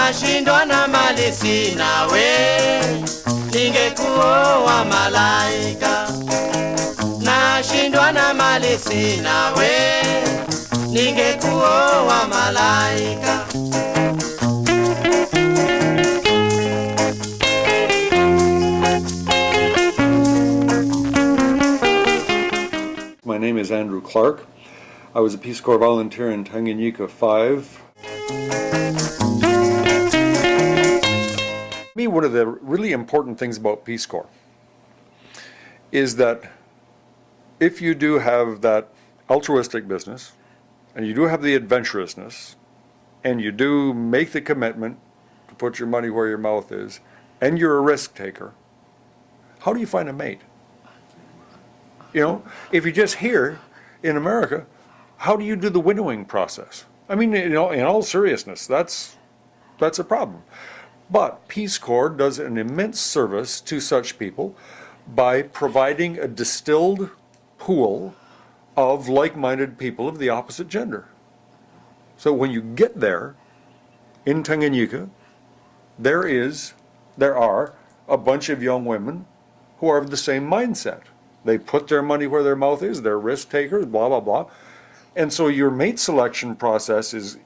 nashindwa na mali sina we, ningekuoa malaika. Nashindwa na mali sina we, ningekuoa malaika. My name is Andrew Clark. I was a Peace Corps volunteer in Tanganyika 5. To me, one of the really important things about Peace Corps is that if you do have that altruistic business, and you do have the adventurousness, and you do make the commitment to put your money where your mouth is, and you're a risk taker, how do you find a mate? You know, if you're just here in America, how do you do the winnowing process? I mean, you know, in all seriousness, that's a problem. But Peace Corps does an immense service to such people by providing a distilled pool of like-minded people of the opposite gender. So when you get there in Tanganyika, there are a bunch of young women who are of the same mindset. They put their money where their mouth is, they're risk takers, blah, blah, blah. And so your mate selection process is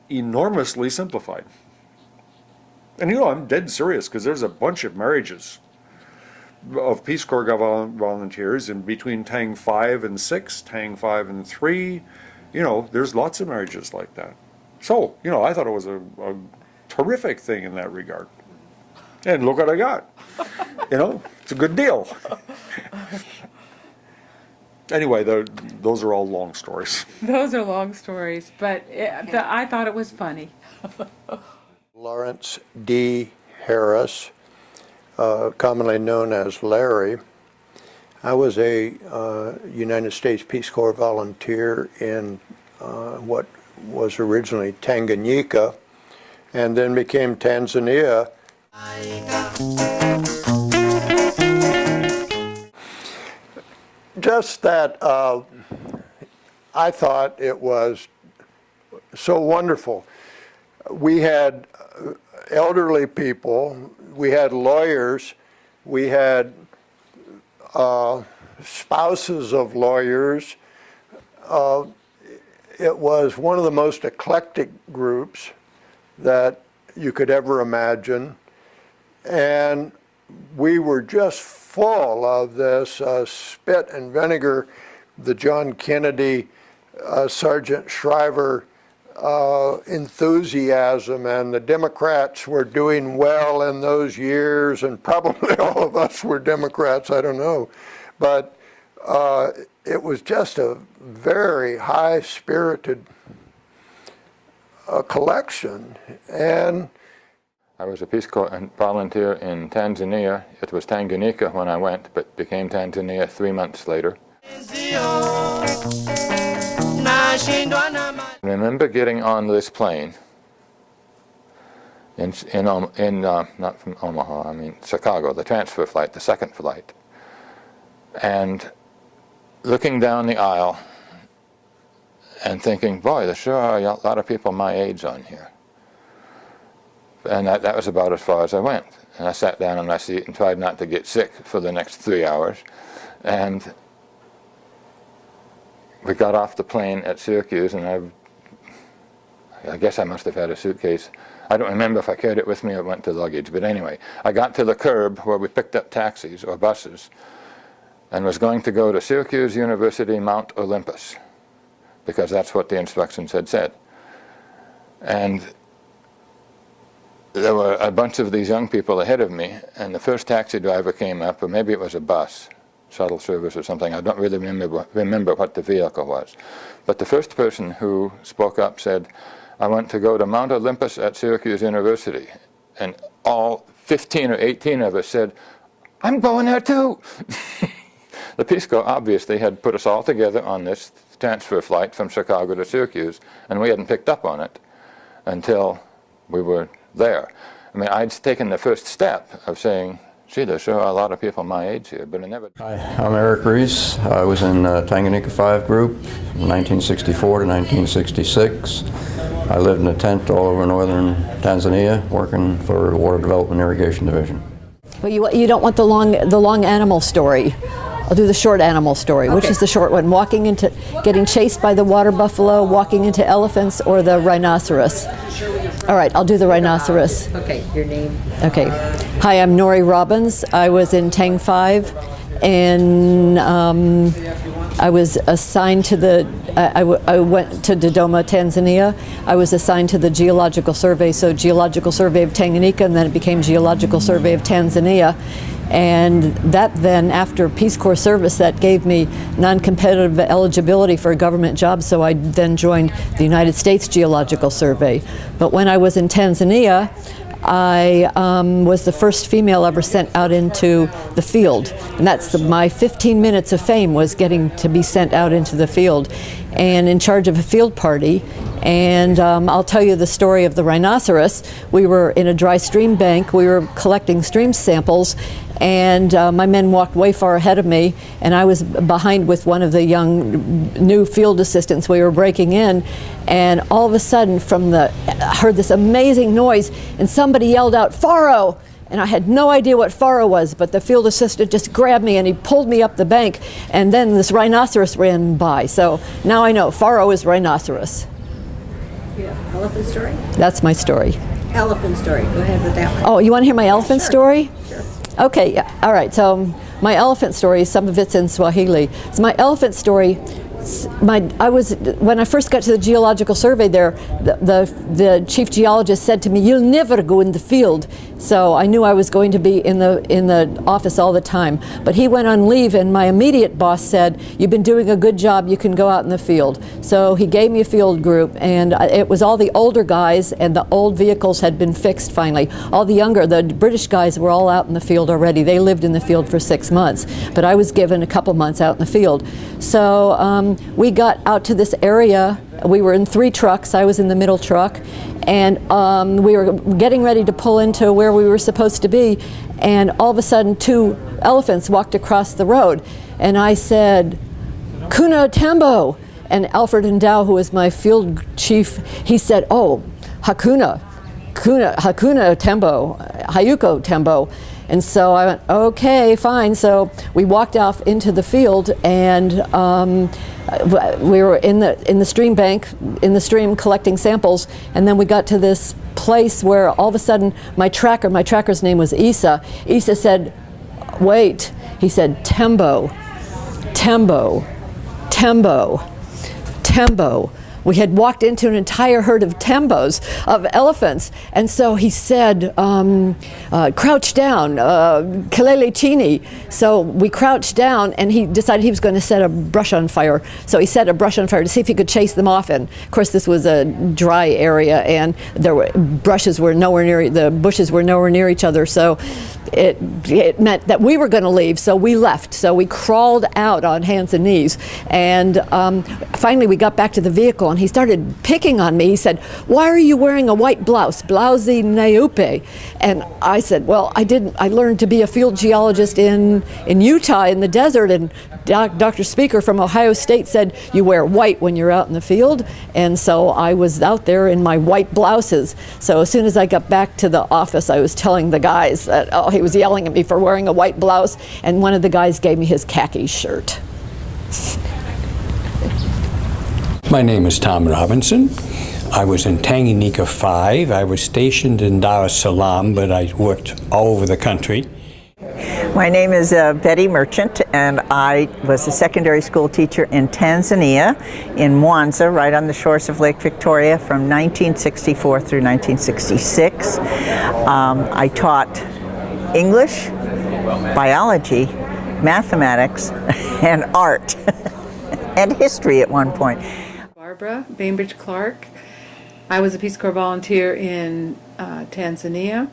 enormously simplified. And you know, I'm dead serious, because there's a bunch of marriages of Peace Corps volunteers in between Tang 5 and 6, Tang 5 and 3. You know, there's lots of marriages like that. So, you know, I thought it was a terrific thing in that regard. And look what I got. You know, it's a good deal. Anyway, those are all long stories. Those are long stories, but I thought it was funny. Lawrence D. Harris, commonly known as Larry. I was a United States Peace Corps volunteer in what was originally Tanganyika, and then became Tanzania. Just that I thought it was so wonderful. We had elderly people, we had lawyers, we had spouses of lawyers. It was one of the most eclectic groups that you could ever imagine. And we were just full of this spit and vinegar, the John Kennedy, Sergeant Shriver enthusiasm, and the Democrats were doing well in those years, and probably all of us were Democrats, I don't know. But it was just a very high-spirited collection. And I was a Peace Corps volunteer in Tanzania. It was Tanganyika when I went, but became Tanzania 3 months later. I remember getting on this plane not from Omaha, I mean Chicago, the transfer flight, the second flight, and looking down the aisle and thinking, boy, there sure are a lot of people my age on here. And that was about as far as I went. And I sat down in my seat and tried not to get sick for the next 3 hours. And we got off the plane at Syracuse, and I guess I must have had a suitcase. I don't remember if I carried it with me or went to luggage, but anyway, I got to the curb where we picked up taxis or buses and was going to go to Syracuse University, Mount Olympus, because that's what the instructions had said. And there were a bunch of these young people ahead of me, and the first taxi driver came up, or maybe it was a bus, shuttle service or something. I don't really remember what the vehicle was. But the first person who spoke up said, I want to go to Mount Olympus at Syracuse University. And all 15 or 18 of us said, I'm going there too. The Peace Corps obviously had put us all together on this transfer flight from Chicago to Syracuse, and we hadn't picked up on it until we were there. I mean, I'd taken the first step of saying, gee, there sure are a lot of people my age here, but I never... Hi, I'm Eric Reese. I was in Tanganyika 5 group from 1964 to 1966. I lived in a tent all over northern Tanzania, working for the Water Development Irrigation Division. But you don't want the long animal story. I'll do the short animal story, which is the short one. Getting chased by the water buffalo, walking into elephants, or the rhinoceros. All right, I'll do the rhinoceros. Okay, your name? Okay. Hi, I'm Nori Robbins. I was in Tang 5, and I was assigned to I went to Dodoma, Tanzania. I was assigned to the Geological Survey, so Geological Survey of Tanganyika, and then it became Geological Survey of Tanzania. And that then, after Peace Corps service, that gave me non-competitive eligibility for a government job, so I then joined the United States Geological Survey. But when I was in Tanzania, I was the first female ever sent out into the field. And that's my 15 minutes of fame, was getting to be sent out into the field and in charge of a field party. And I'll tell you the story of the rhinoceros. We were in a dry stream bank. We were collecting stream samples, and my men walked way far ahead of me, and I was behind with one of the young new field assistants. We were breaking in, and all of a sudden I heard this amazing noise, and somebody yelled out, "Pharaoh!" And I had no idea what Pharaoh was, but the field assistant just grabbed me and he pulled me up the bank, and then this rhinoceros ran by. So now I know Pharaoh is rhinoceros. Yeah. Elephant story? That's my story. Elephant story. Go ahead with that one. Oh, you want to hear my elephant story? Sure. Okay, yeah. All right. So my elephant story, some of it's in Swahili. So my elephant story, when I first got to the Geological Survey there, the chief geologist said to me, "You'll never go in the field." So I knew I was going to be in the office all the time. But he went on leave, and my immediate boss said, "You've been doing a good job, you can go out in the field." So he gave me a field group, and it was all the older guys, and the old vehicles had been fixed finally. All the British guys were all out in the field already. They lived in the field for 6 months, but I was given a couple months out in the field. So we got out to this area. We were in 3 trucks. I was in the middle truck, and we were getting ready to pull into where we were supposed to be, and all of a sudden 2 elephants walked across the road, and I said, "Kuna Tembo," and Alfred Ndow, who was my field chief, he said, "Oh, Hakuna Tembo, Hayuko Tembo." And so I went, okay, fine. So we walked off into the field, and we were in the stream bank, in the stream collecting samples, and then we got to this place where all of a sudden my tracker's name was Issa. Issa said, "Wait," he said, "Tembo, Tembo, Tembo, Tembo." We had walked into an entire herd of tembos, of elephants, and so he said, "Crouch down, kelele chini." So we crouched down, and he decided he was going to set a brush on fire. So he set a brush on fire to see if he could chase them off. And of course, this was a dry area, and the bushes were nowhere near each other. So it meant that we were going to leave. So we left. So we crawled out on hands and knees, and finally we got back to the vehicle. And he started picking on me. He said, "Why are you wearing a white blouse? Blousey neupe." And I said, "Well, I learned to be a field geologist in Utah in the desert, and Dr. Speaker from Ohio State said you wear white when you're out in the field." And so I was out there in my white blouses. So as soon as I got back to the office, I was telling the guys that, he was yelling at me for wearing a white blouse, and one of the guys gave me his khaki shirt. My name is Tom Robinson. I was in Tanganyika 5. I was stationed in Dar es Salaam, but I worked all over the country. My name is Betty Merchant, and I was a secondary school teacher in Tanzania, in Mwanza, right on the shores of Lake Victoria, from 1964 through 1966. I taught English, biology, mathematics, and art, and history at one point. Barbara Bainbridge Clark. I was a Peace Corps volunteer in Tanzania.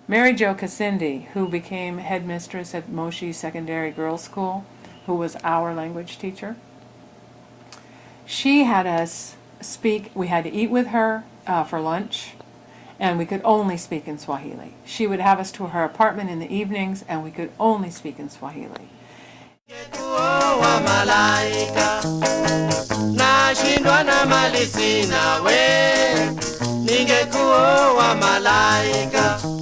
Mary Jo Kasindi, who became headmistress at Moshi Secondary Girls School, who was our language teacher. She had us speak, we had to eat with her for lunch, and we could only speak in Swahili. She would have us to her apartment in the evenings, and we could only speak in Swahili. Nashindwa na mali mali sina we, ningekuoa malaika.